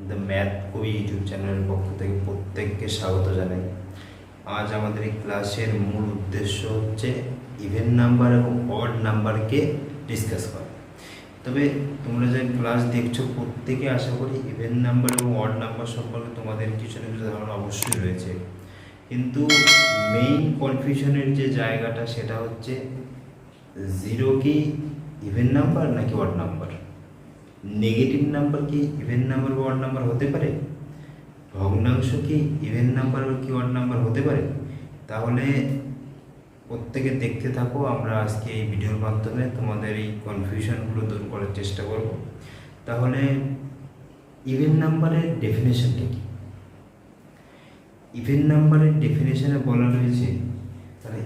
The math কবি YouTube চ্যানেলের পক্ষ থেকে প্রত্যেককে স্বাগত জানাই। আজ আমাদের এই ক্লাসের মূল উদ্দেশ্য হচ্ছে ইভেন নাম্বার এবং অড নাম্বারকে ডিসকাস করা। তবে তোমরা যে ক্লাস দেখছো প্রত্যেকে আশা করি ইভেন নাম্বার এবং অড নাম্বার সম্পর্কে তোমাদের কিছু না কিছু ধারণা অবশ্যই রয়েছে, কিন্তু মেইন কনফিউশনের যে জায়গাটা সেটা হচ্ছে জিরো কি ইভেন নাম্বার নাকি অড নাম্বার, নেগেটিভ নাম্বার কি ইভেন নাম্বার বা অড নাম্বার হতে পারে, ভগ্নাংশ কি ইভেন নাম্বার বা কি অড নাম্বার হতে পারে। তাহলে প্রত্যেকে দেখতে থাকো, আমরা আজকে এই ভিডিওর মাধ্যমে তোমাদের এই কনফিউশনগুলো দূর করার চেষ্টা করব। তাহলে ইভেন নাম্বারের ডেফিনেশনটা কি? ইভেন নাম্বারের ডেফিনেশনে বলা রয়েছে, তাহলে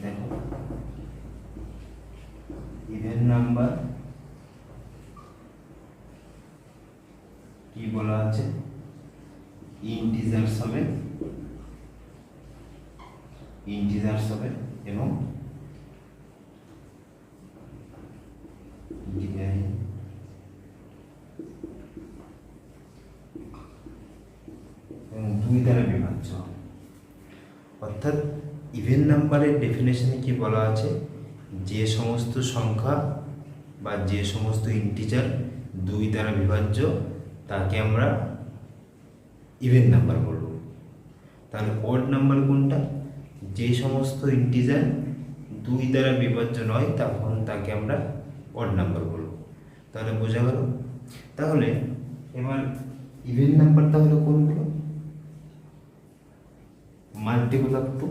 দেখো ইভেন নাম্বার কি বলা আছে, ইন্টিজার্স হবে এবং দুই দ্বারা বিভাজ্য। অর্থাৎ ইভেন নাম্বারের ডেফিনেশনে কি বলা আছে, যে সমস্ত সংখ্যা বা যে সমস্ত ইন্টিজার দুই দ্বারা বিভাজ্য তাকে আমরা ইভেন নাম্বার বলব। তাহলে অড নাম্বার কোনটা? যে সমস্ত ইন্টিজার দুই দ্বারা বিভাজ্য নয় তখন তাকে আমরা অড নাম্বার বলব। তাহলে বোঝা গেল। তাহলে এবার ইভেন নাম্বার তাহলে কোনগুলো? Multiple of two.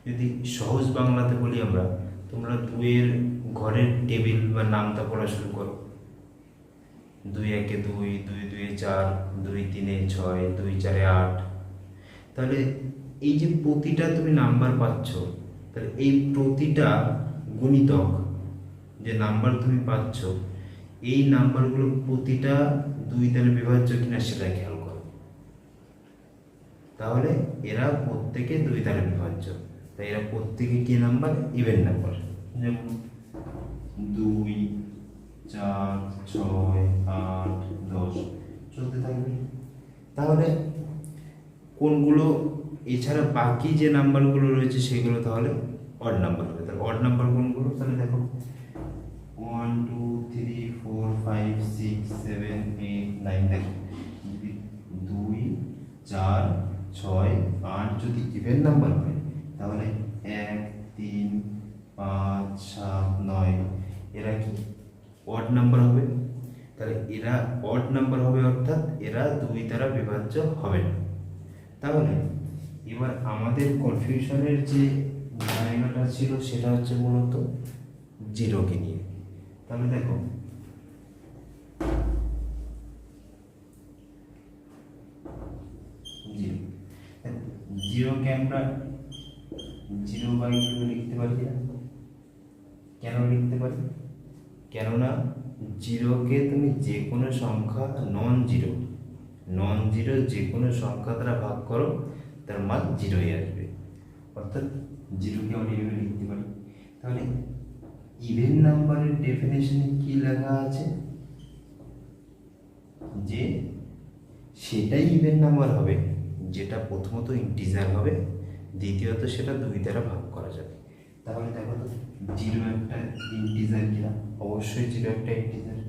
যদি সহজ বাংলাতে বলি আমরা, তোমরা দুইয়ের ঘরের টেবিল বা নামটা পড়া শুরু করো। 2 1 2, 2 2 4, 2 3 6, 2 4 8। তাহলে এই যে প্রতিটা তুমি নাম্বার পাচ্ছ, তাহলে এই প্রতিটা গুণিতক যে নাম্বার তুমি পাচ্ছ, এই নাম্বারগুলো প্রতিটা দুই দ্বারা বিভাজ্য কিনা সেটা খেয়াল করো। তাহলে এরা প্রত্যেকে দুই দ্বারা বিভাজ্য, তাই এরা প্রত্যেকে কি নাম্বার? Even number. যেমন 2 4 6 8 10 চলতে থাকবে। তাহলে কোনগুলো এছাড়া বাকি যে নাম্বারগুলো রয়েছে সেগুলো তাহলে অড নাম্বার হবে। তাহলে অড নাম্বার কোনগুলো? তাহলে দেখো 1 2 3 4 5 6 7 8 9। দেখো 2 4 6 8 যদি ইভেন নাম্বার হয় তাহলে 1 3 5 7 9 এরা কি অড নাম্বার হবে। তাহলে এরা অড নাম্বার হবে, অর্থাৎ এরা দুই দ্বারা বিভাজ্য হবে না। তাহলে এবার আমাদের কনফিউশনের যে জায়গাটা ছিল সেটা হচ্ছে মূলত জিরোকে নিয়ে। তাহলে দেখো জিরোকে আমরা 0/2 লিখতে পারি না। কেন লিখতে পারি? কেননা জিরোকে তুমি যে কোনো সংখ্যা নন জিরো যে কোনো সংখ্যা দ্বারা ভাগ করো তার মান জিরোই আসবে। অর্থাৎ জিরোকে আমরা এইভাবে লিখতে পারি। তাহলে ইভেন নাম্বারের ডেফিনেশনে কি লেখা আছে, যে সেটাই ইভেন নাম্বার হবে যেটা প্রথমত ইন্টিজার হবে, দ্বিতীয়ত সেটা দুই দ্বারা ভাগ করা যাবে। তাহলে দেখো তো, জিরো একটা ইন্টিজার কিনা? অবশ্যই জিরো একটা ইন্টিজার।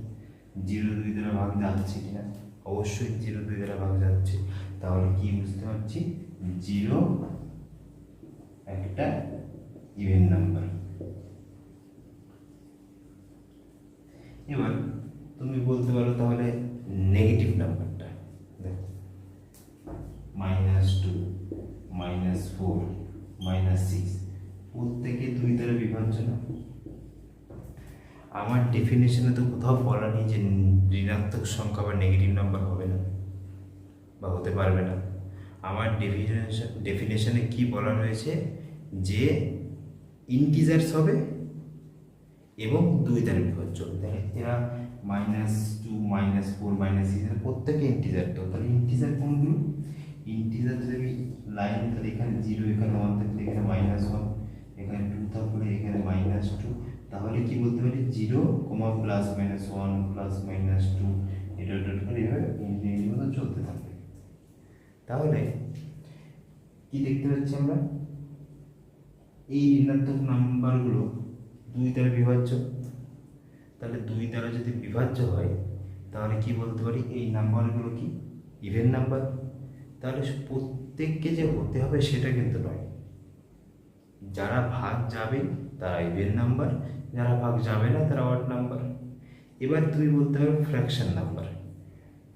জিরো দুই দ্বারা ভাগ যাচ্ছে কিনা? অবশ্যই জিরো দুই দ্বারা ভাগ যাচ্ছে। তাহলে কি বুঝতে পারছি? জিরো একটা ইভেন নাম্বার। এবার তুমি বলতে পারো তাহলে নেগেটিভ নাম্বারটা দেখো, -2 -4 -6 প্রত্যেকে দুই দ্বারা বিভাজ্য না। আমার ডেফিনেশনে তো কোথাও বলা নেই যে ঋণাত্মক সংখ্যা বা নেগেটিভ নাম্বার হবে না বা হতে পারবে না। আমার ডেফিনেশনে কি বলা রয়েছে, যে ইন্টিজার্স হবে এবং দুই দ্বারা বিভাজ্য। দেখেন এরা -2 -4 -6 প্রত্যেকে ইন্টিজার। তো তাহলে ইন্টিজার কোনগুলো? ইন্টিজার যদি লাইন, তাহলে এখানে 0, এখানে 1 থাকলে এখানে -1, এখানে 2 থাকলে এখানে -2। তাহলে কি বলতে পারি? 0, +-1 +-2 এটা তাহলে কি দেখতে পাচ্ছি আমরা, এই ঋণাত্মক নাম্বারগুলো 2 দ্বারা বিভাজ্য। তাহলে 2 দ্বারা যদি বিভাজ্য হয় তাহলে কি বলতে পারি, এই নাম্বারগুলো কি ইভেন নাম্বার। তাহলে প্রত্যেককে যে হতে হবে সেটা কিন্তু নয়, যারা ভাগ যাবে তারা ইভেন নাম্বার, যারা ভাগ যাবে না তারা অড নাম্বার। এবার তুমি বলতে পারো ফ্র্যাকশন নাম্বার।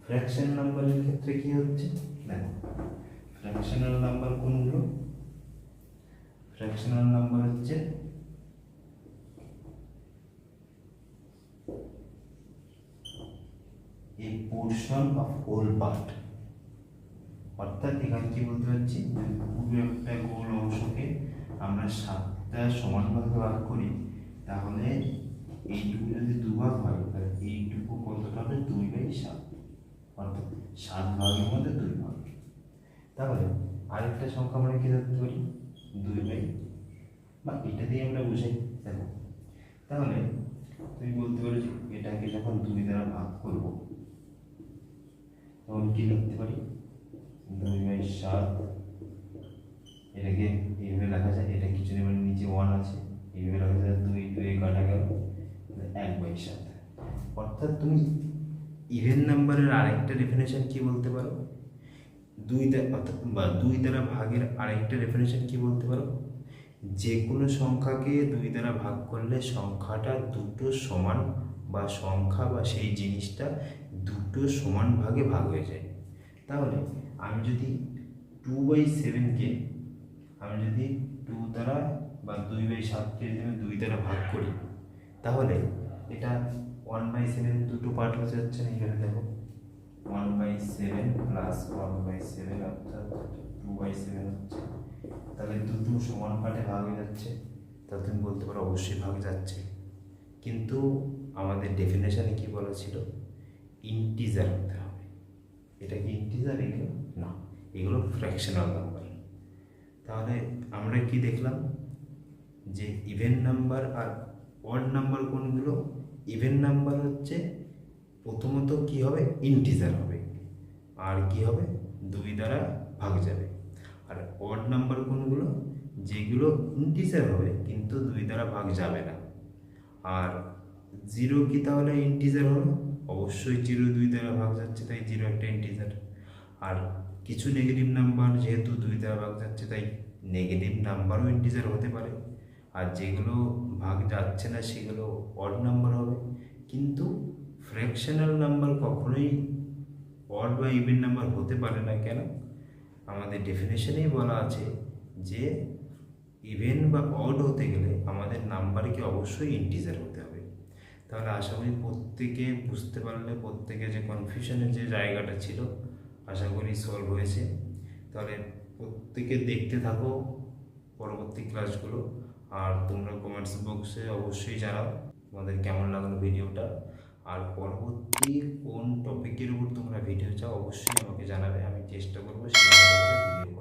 ফ্র্যাকশন নাম্বারের ক্ষেত্রে কি হচ্ছে, দেখো ফ্র্যাকশনাল নাম্বার কোনগুলো, ফ্র্যাকশনাল নাম্বার হচ্ছে a portion of whole part। অর্থাৎ এখানে কি বলতে পারছি, পুরো একটা গোল অংশকে আমরা 7টা সমান ভাগে ভাগ করি, তাহলে এইটুকু যদি দুভাগ হয় তাহলে এইটুকু কতটা হবে, 2/7, অর্থাৎ 7 ভাগের মধ্যে 2 ভাগ। তাহলে আরেকটা সংখ্যা আমরা কি ধরতে পারি, 2/, বা এটা দিয়ে আমরা বুঝাই। দেখো তাহলে তুমি বলতে পারো যে এটাকে যখন 2 দ্বারা ভাগ করব তখন কি লিখতে পারি, 2/7। এটাকে এইভাবে লেখা যায়, এটা কিছু নেই মানে নিচে 1 আছে, এইভাবে লেখা যায় 2 কাটা গেল 1/7। অর্থাৎ তুমি ইভেন নাম্বারের আরেকটা ডেফিনেশন কি বলতে পারো, 2 দ্বারা ভাগের আরেকটা ডেফিনেশন কি বলতে পারো, যে কোনো সংখ্যাকে 2 দ্বারা ভাগ করলে সংখ্যাটা দুটো সমান, বা সংখ্যা বা সেই জিনিসটা দুটো সমান ভাগে ভাগ হয়ে যায়। তাহলে আমি যদি 2/7কে আমি যদি 2 দ্বারা বা 2/7কে যদি আমি 2 দ্বারা ভাগ করি, তাহলে এটা 1/7 দুটো পার্ট হয়ে যাচ্ছে না, এখানে দেখো 1/7 প্লাস 1/7 অর্থাৎ 2/7 হচ্ছে। তাহলে দুটো সমান পার্টে ভাগ হয়ে যাচ্ছে, তাহলে তুমি বলতে পারো অবশ্যই ভাগ যাচ্ছে। কিন্তু আমাদের ডেফিনেশনে কি বলা ছিল, ইন্টিজার হতে হবে। এটা কি ইন্টিজার, এগুলো না, এগুলো ফ্র্যাকশনাল নাম্বার। তাহলে আমরা কি দেখলাম যে ইভেন নাম্বার আর অড নাম্বার কোনগুলো, ইভেন নাম্বার হচ্ছে প্রথমত কি হবে, ইন্টিজার হবে, আর কি হবে 2 দ্বারা ভাগ যাবে। আর অড নাম্বার কোনগুলো, যেগুলো ইন্টিজার হবে কিন্তু 2 দ্বারা ভাগ যাবে না। আর 0 কি তাহলে ইন্টিজার হলো, অবশ্যই 0 2 দ্বারা ভাগ যাচ্ছে, তাই 0 একটা ইন্টিজার। আর কিছু নেগেটিভ নাম্বার যেহেতু 2 দ্বারা ভাগ যাচ্ছে তাই নেগেটিভ নাম্বারও ইন্টিজার হতে পারে। আর যেগুলো ভাগ যাচ্ছে না সেগুলো অড নাম্বার হবে। কিন্তু ফ্র্যাকশনাল নাম্বার কখনোই অড বা ইভেন নাম্বার হতে পারে না। কেন, আমাদের ডেফিনেশনেই বলা আছে যে ইভেন বা অড হতে গেলে আমাদের নাম্বারকে অবশ্যই ইন্টিজার হতে হবে। তাহলে আশা করি প্রত্যেকে বুঝতে পারলে, প্রত্যেকে যে কনফিউশনের যে জায়গাটা ছিল আশা করি সলভ হয়েছে। তাহলে প্রত্যেকে দেখতে থাকো পরবর্তী ক্লাসগুলো, আর তোমরা কমেন্টস বক্সে অবশ্যই জানাও তোমাদের কেমন লাগলো ভিডিওটা, আর পরবর্তী কোন টপিকের উপর তোমরা ভিডিও চাও অবশ্যই আমাকে জানাবে, আমি চেষ্টা করবো সেই ভিডিও